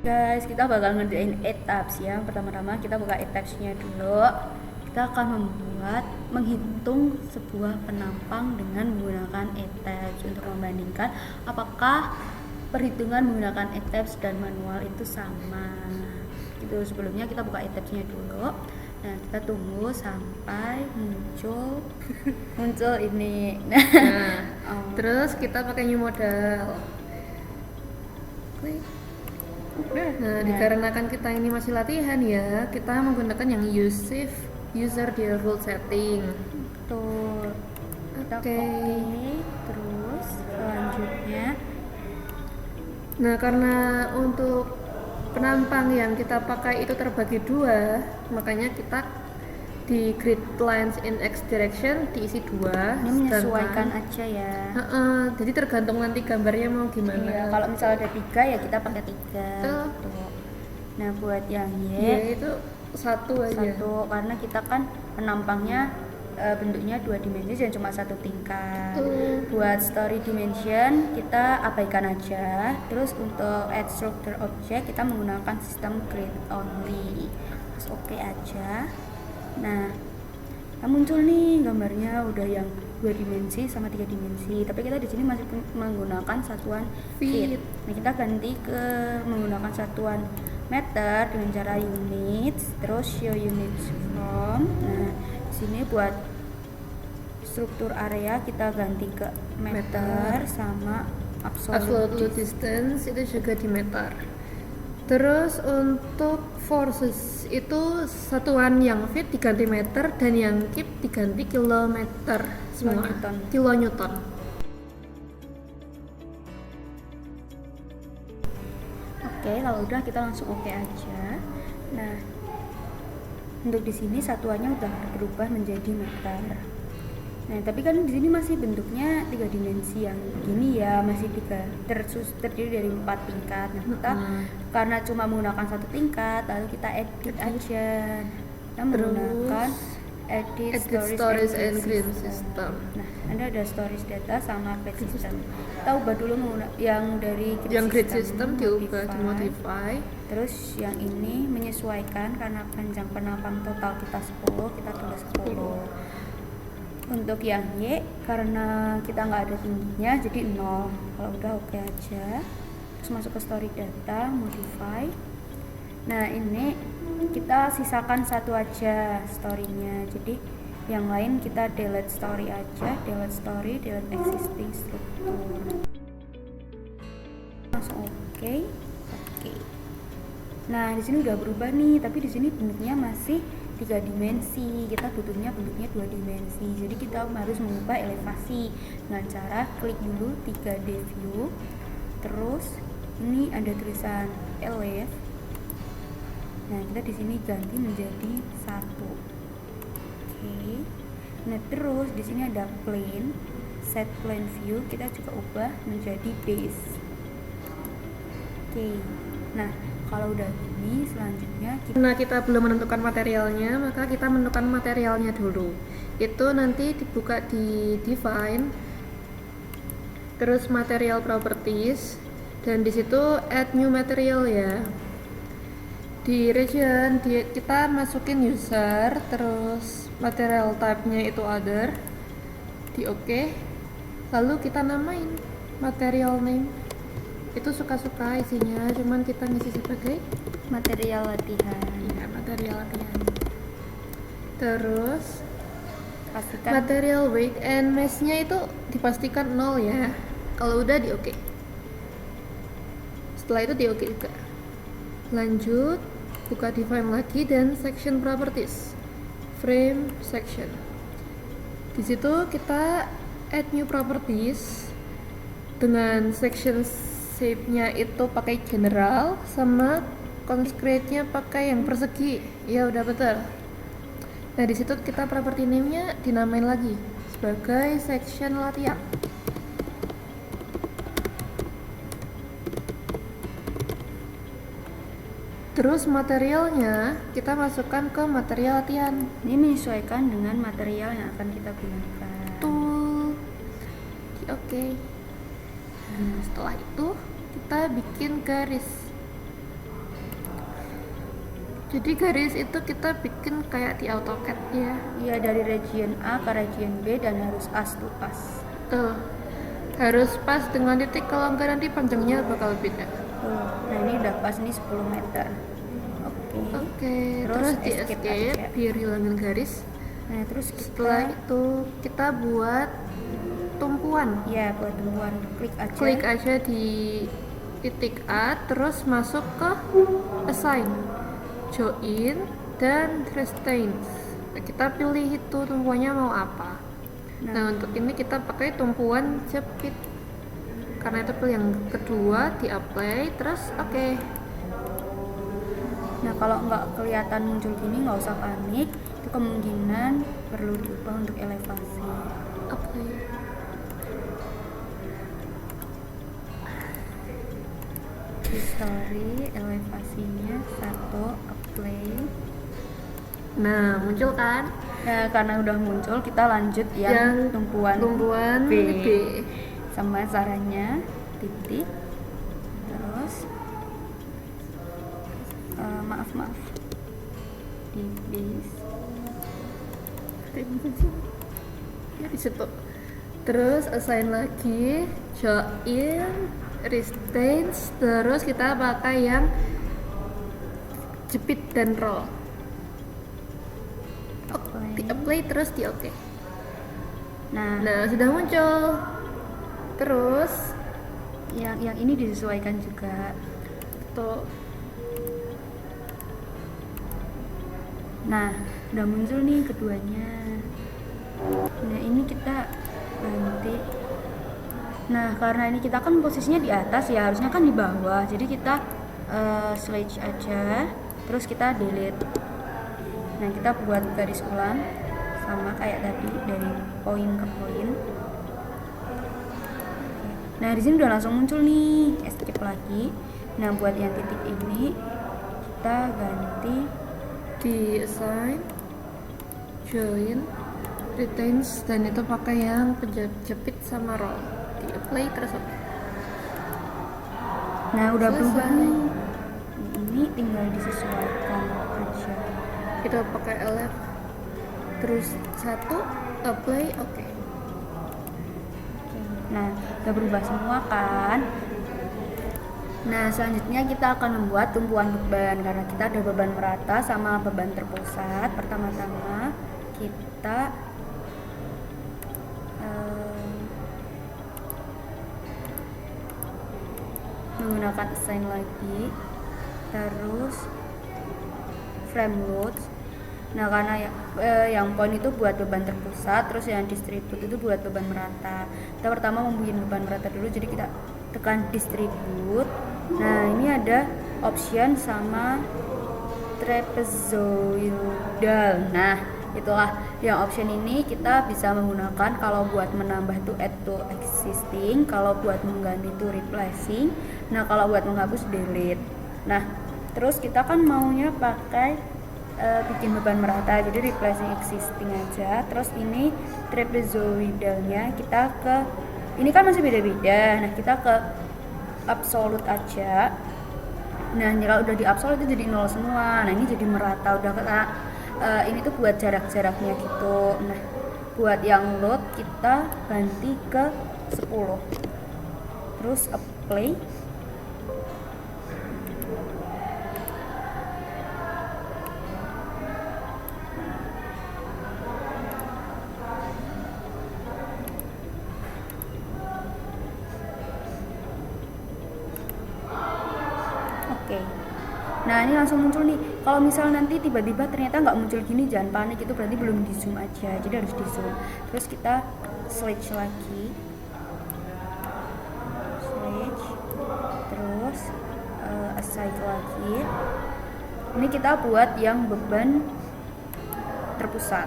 guys, kita bakal ngerjain etaps ya. Pertama-tama kita buka etapsnya dulu. Kita akan menghitung sebuah penampang dengan menggunakan etaps untuk membandingkan apakah perhitungan menggunakan etaps dan manual itu sama. Gitu, sebelumnya kita buka etapsnya dulu. Nah, kita tunggu sampai muncul ini. Terus kita pakai new model. Klik. Nah, dikarenakan kita ini masih latihan ya, kita menggunakan yang user default setting. Betul. Oke. Terus selanjutnya. Nah, karena untuk penampang yang kita pakai itu terbagi dua, makanya kita di grid lines in x direction diisi 2. Ini menyesuaikan aja ya. Jadi tergantung nanti gambarnya mau gimana. Iya, kalau misalnya ada 3 ya kita pakai 3 gitu. Nah, buat yang Y itu satu aja. Karena kita kan penampangnya bentuknya 2 dimensi dan cuma 1 tingkat. Buat story dimension kita abaikan aja. Terus untuk add structure object kita menggunakan sistem grid only. Terus oke aja. Nah, muncul nih gambarnya udah yang 2 dimensi sama 3 dimensi. Tapi kita di sini masih menggunakan satuan feet. Nah, kita ganti ke menggunakan satuan meter dengan cara units, terus show units from. Nah, di sini buat struktur area kita ganti ke meter sama absolute distance itu juga di meter. Terus untuk forces itu satuan yang feet diganti meter dan yang kip diganti kilometer semua. Kilonewton. Oke, kalau udah kita langsung oke aja. Nah, untuk di sini satuannya udah berubah menjadi meter. Nah, tapi kan di sini masih bentuknya 3 dimensi yang gini ya, masih terdiri dari 4 tingkat. Nah, kita karena cuma menggunakan 1 tingkat, lalu kita edit aja. Kita menggunakan edit stories and grid system. Nah, ada stories data sama grid system. Kita ubah dulu yang dari grid system diubah, dimodify. Terus yang ini menyesuaikan karena panjang penampang total kita 10, kita tulis 10. Untuk yang Y karena kita nggak ada tingginya jadi 0. Kalau udah oke aja, terus masuk ke story data, modify. Nah, ini kita sisakan satu aja storynya, jadi yang lain kita delete story aja, delete story, delete existing struktur. Langsung oke. Nah, di sini udah berubah nih, tapi di sini bentuknya masih 3 dimensi. Kita butuhnya bentuknya 2 dimensi. Jadi kita harus mengubah elevasi dengan cara klik dulu 3D view. Terus ini ada tulisan elevate. Nah, kita di sini ganti menjadi 1. Oke. Nah, terus di sini ada plane, set plane view, kita juga ubah menjadi base. Oke. Nah, kalau udah gini, selanjutnya kita belum menentukan materialnya, maka kita menentukan materialnya dulu. Itu nanti dibuka di define, terus material properties, dan di situ add new material ya. Di region kita masukin user, terus material type-nya itu other, di oke. Lalu kita namain material name. Itu suka-suka isinya, cuman kita ngisi sebagai material latihan. Iya, material latihan. Terus pastikan material weight and mass-nya itu dipastikan 0 ya. Kalau udah di oke. Setelah itu di oke juga. Lanjut, buka define lagi dan section properties. Frame section. Di situ kita add new properties dengan section shape-nya itu pakai general sama constraint-nya pakai yang persegi. Ya udah betul. Nah, di situ kita property name-nya dinamain lagi sebagai section latihan. Terus materialnya kita masukkan ke material latihan. Ini menyesuaikan dengan material yang akan kita gunakan. Betul. Oke. Nah, setelah itu kita bikin garis. Jadi garis itu kita bikin kayak di AutoCAD ya. Iya, dari region A ke region B dan harus as to as. Tuh, harus pas dengan titik, kalau enggak nanti panjangnya bakal beda. Tuh. Nah ini udah pas nih 10 meter. Oke. Oke, Terus terus di escape escape aja. biar hilangin garis. Nah terus Setelah itu kita buat tumpuan. ya buat tumbuhan klik aja. Klik aja di titik A, terus masuk ke assign, join, dan restraints. Kita pilih itu tumpuannya mau apa. Nah, untuk ini kita pakai tumpuan jepit. Karena itu pilih yang kedua, di apply, terus oke. Nah kalau nggak kelihatan muncul gini nggak usah panik, itu kemungkinan perlu diubah untuk elevasi. Oke. History elevasinya 1 apply. Nah, muncul kan? Nah karena udah muncul kita lanjut yang tumpuan B. B. Sama caranya titik terus maaf di base Ya, di situ. Terus assign lagi, join, restraints, terus kita pakai yang jepit dan roll. Di apply terus di oke. Nah Nah, sudah muncul. Terus yang ini disesuaikan juga. tuh, Nah udah muncul nih keduanya. Nah ini kita ganti. Nah karena ini kita kan posisinya di atas ya, harusnya kan di bawah, jadi kita switch aja terus kita delete. Nah kita buat garis ulang sama kayak tadi dari poin ke poin. Nah di sini udah langsung muncul nih, escape lagi. Nah buat yang titik ini kita ganti di assign, join, retains, dan itu pakai yang penjepit sama roll. Di apply terus oke. Nah udah Selesai. berubah nih. Ini tinggal disesuaikan aja. Kita pakai elef, terus satu apply oke. Nah udah berubah semua kan. Nah selanjutnya kita akan membuat tumpuan beban karena kita ada beban merata sama beban terpusat. Pertama-tama kita menggunakan assign lagi, terus frame load. Nah karena yang poin itu buat beban terpusat, terus yang distribute itu buat beban merata. Kita pertama membuat beban merata dulu, jadi kita tekan distribute. Nah ini ada option sama trapezoidal. Nah itulah yang option ini kita bisa menggunakan kalau buat menambah tuh add to existing, kalau buat mengganti tuh replacing. Nah kalau buat menghapus delete. Nah terus kita kan maunya pakai bikin beban merata, jadi replacing existing aja. Terus ini trapezoidalnya kita ke, ini kan masih beda-beda. Nah kita ke absolute aja. Nah kalau udah di absolute itu jadi 0 semua. Nah ini jadi merata, udah kena. Ini tuh buat jarak-jaraknya gitu. Nah buat yang load kita ganti ke 10, terus apply. Oke. Nah ini langsung muncul nih. Kalau misal nanti tiba-tiba ternyata nggak muncul gini, jangan panik, itu berarti belum di zoom aja, jadi harus di zoom. Terus kita switch lagi, switch, terus assign lagi. Ini kita buat yang beban terpusat.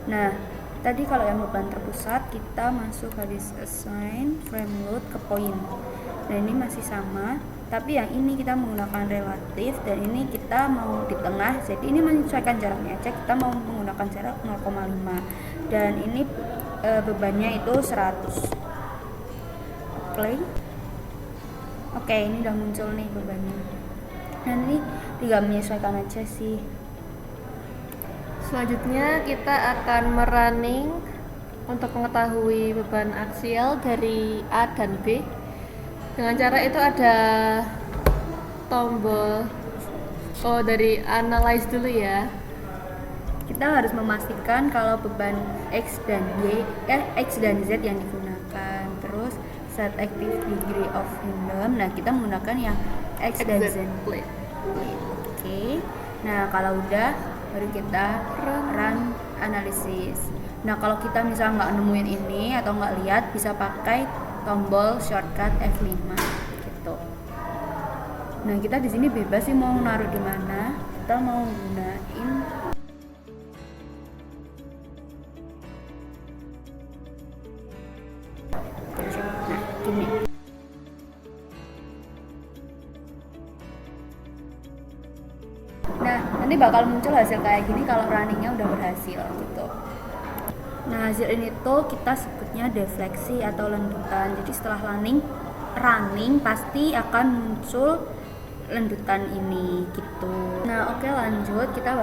Nah tadi kalau yang beban terpusat kita masuk garis assign, frame load ke poin. Nah ini masih sama, tapi yang ini kita menggunakan relatif dan ini kita mau di tengah, jadi ini menyesuaikan jaraknya aja, kita mau menggunakan jarak 0,5 dan ini bebannya itu 100. Play. Oke, ini udah muncul nih bebannya. Nah ini tinggal menyesuaikan aja sih. Selanjutnya kita akan merunning untuk mengetahui beban aksial dari A dan B. Dengan cara itu ada tombol dari analyze dulu ya. Kita harus memastikan kalau beban X dan Z yang digunakan. Terus set active degree of freedom. Nah, kita menggunakan yang X dan Z plate. Oke. Nah, kalau udah baru kita run analisis. Nah, kalau kita misalnya nggak nemuin ini atau nggak lihat, bisa pakai tombol shortcut F5 gitu. Nah, kita di sini bebas sih mau naruh di mana. Kita mau gunain gini. Nah, nanti bakal muncul hasil kayak gini kalau runningnya udah berhasil gitu. Nah, hasil ini tuh kita sebutnya defleksi atau lendutan. Jadi setelah running pasti akan muncul lendutan ini gitu. Nah, oke, lanjut. Kita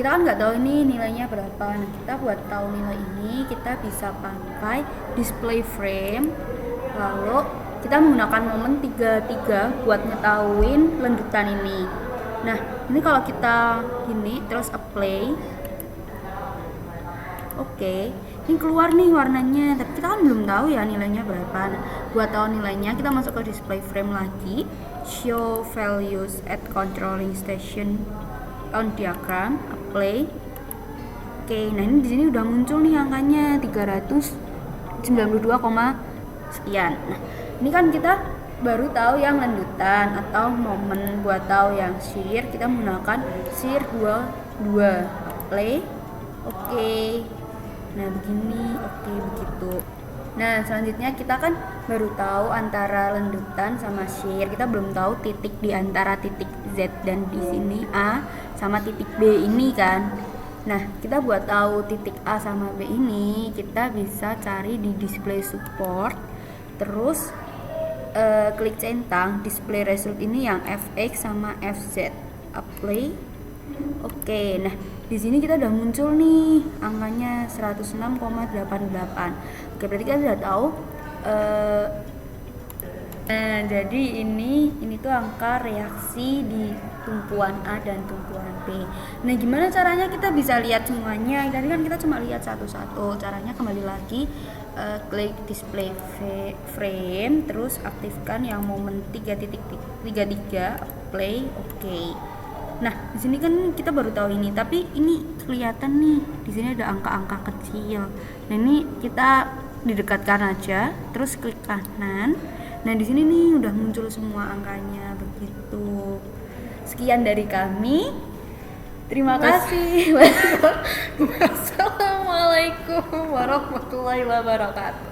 kan nggak tahu ini nilainya berapa. Nah, kita buat tahu nilai ini kita bisa pakai display frame. Lalu kita menggunakan momen 33 buat ngetahuin lendutan ini. Nah, ini kalau kita gini terus apply. Oke, ini keluar nih warnanya, tapi kita kan belum tahu ya nilainya berapa. Nah, buat tahu nilainya kita masuk ke display frame lagi, show values at controlling station on diagram, apply. Oke, nah ini di sini udah muncul nih angkanya 392, sekian. Nah, ini kan kita baru tahu yang lendutan atau momen. Buat tahu yang shear kita menggunakan shear 22, apply. Oke. Nah, begini. Oke, begitu. Nah, selanjutnya kita kan baru tahu antara lendutan sama shear. Kita belum tahu titik di antara titik Z dan di sini A sama titik B ini kan. Nah, kita buat tahu titik A sama B ini, kita bisa cari di display support. Terus klik centang display result ini yang Fx sama Fz. Apply. Oke, nah di sini kita udah muncul nih angkanya 106,88. Oke, berarti kita udah tahu. Nah, jadi ini tuh angka reaksi di tumpuan A dan tumpuan B. Nah, gimana caranya kita bisa lihat semuanya? Tadi kan kita cuma lihat satu-satu. Caranya kembali lagi, klik display frame, terus aktifkan yang momen 3.33, play. Oke. Nah, di sini kan kita baru tahu ini, tapi ini kelihatan nih, di sini ada angka-angka kecil. Nah, ini kita didekatkan aja, terus klik kanan. Nah, di sini nih udah muncul semua angkanya begitu. Sekian dari kami. Terima kasih. Wassalamualaikum warahmatullahi wabarakatuh.